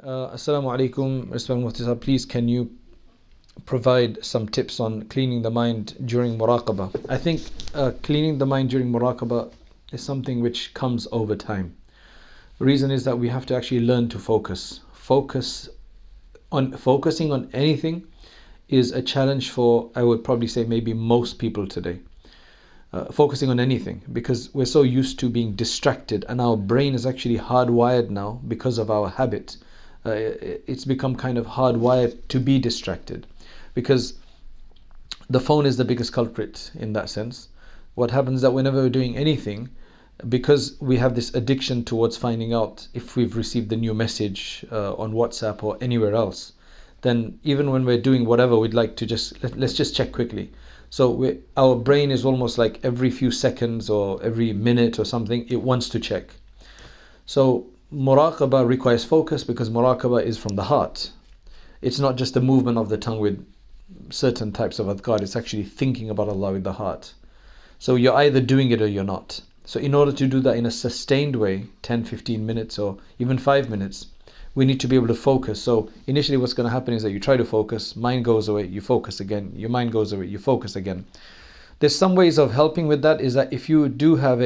Assalamu alaikum, respected Mufti sahab. Please, can you provide some tips on cleaning the mind during muraqabah? I think cleaning the mind during muraqabah is something which comes over time. The reason is that we have to actually learn to focus. Focusing on anything is a challenge for, I would probably say, maybe most people today. Focusing on anything, because we're so used to being distracted, and our brain is actually hardwired now because of our habit. It's become kind of hardwired to be distracted, because the phone is the biggest culprit in that sense. What happens is that whenever we're doing anything, because we have this addiction towards finding out if we've received the new message on WhatsApp or anywhere else, then even when we're doing whatever, we'd like to let's just check quickly. So our brain is almost like every few seconds or every minute or something, it wants to check. So muraqabah requires focus, because muraqabah is from the heart. It's not just the movement of the tongue with certain types of adhkar, it's actually thinking about Allah with the heart. So you're either doing it or you're not. So in order to do that in a sustained way, 10, 15 minutes or even 5 minutes, we need to be able to focus. So initially what's going to happen is that you try to focus, mind goes away, you focus again, your mind goes away, you focus again. There's some ways of helping with that, is that if you do have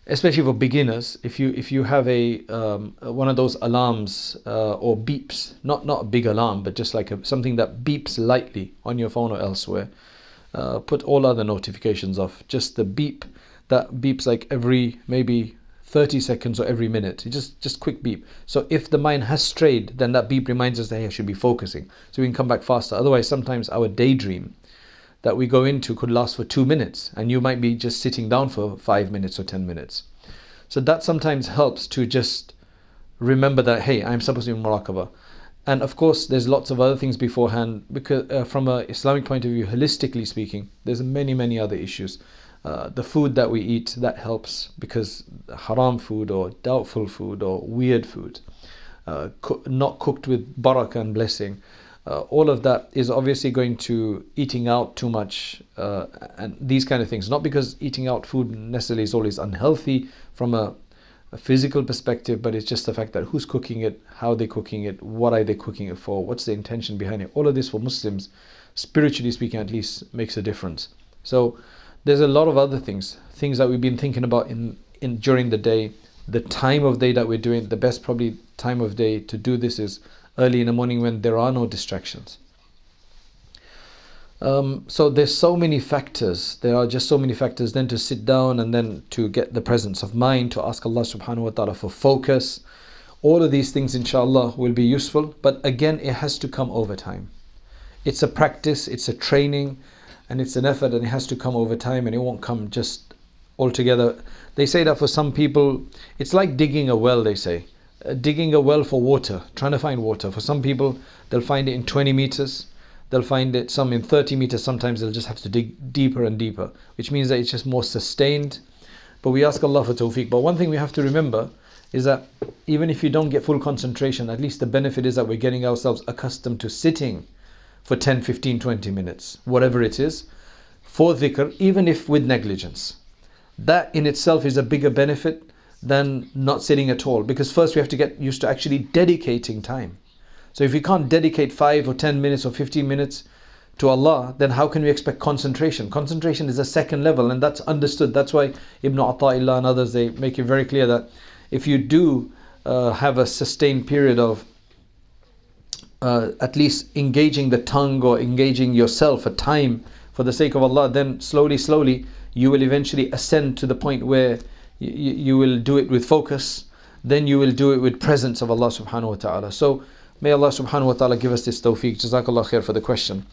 especially for beginners, if you have one of those alarms or beeps, not a big alarm, but just like something that beeps lightly on your phone or elsewhere, put all other notifications off. Just the beep that beeps like every maybe 30 seconds or every minute. Just quick beep. So if the mind has strayed, then that beep reminds us that, hey, I should be focusing, so we can come back faster. Otherwise, sometimes our daydream that we go into could last for 2 minutes, and you might be just sitting down for 5 minutes or 10 minutes. So that sometimes helps to just remember that, hey, I'm supposed to be in muraqabah. And of course, there's lots of other things beforehand, because from an Islamic point of view, holistically speaking, there's many other issues. The food that we eat, that helps, because haram food or doubtful food or weird food, not cooked with barakah and blessing, all of that is obviously going to eating out too much and these kind of things. Not because eating out food necessarily is always unhealthy from a physical perspective, but it's just the fact that who's cooking it, how they're cooking it, what are they cooking it for, what's the intention behind it. All of this for Muslims, spiritually speaking at least, makes a difference. So there's a lot of other things that we've been thinking about in during the day, the time of day that we're doing. The best probably time of day to do this is early in the morning when there are no distractions. So there's so many factors. There are just so many factors. Then to sit down and then to get the presence of mind, to ask Allah subhanahu wa ta'ala for focus. All of these things inshallah will be useful. But again, it has to come over time. It's a practice, it's a training, and it's an effort, and it has to come over time, and it won't come just altogether. They say that for some people, it's like digging a well, they say. Digging a well for water, trying to find water. For some people, they'll find it in 20 meters. They'll find it some in 30 meters. Sometimes they'll just have to dig deeper and deeper, which means that it's just more sustained. But we ask Allah for tawfiq. But one thing we have to remember is that even if you don't get full concentration, at least the benefit is that we're getting ourselves accustomed to sitting for 10, 15, 20 minutes, whatever it is, for dhikr, even if with negligence. That in itself is a bigger benefit than not sitting at all, because first we have to get used to actually dedicating time. So if we can't dedicate 5 or 10 minutes or 15 minutes to Allah, then how can we expect concentration? Concentration is a second level, and that's understood. That's why Ibn Attaining and others, they make it very clear that if you do have a sustained period of at least engaging the tongue or engaging yourself a time for the sake of Allah, then slowly you will eventually ascend to the point where you will do it with focus. Then you will do it with presence of Allah subhanahu wa ta'ala. So may Allah subhanahu wa ta'ala give us this tawfiq. Jazakallah khair for the question.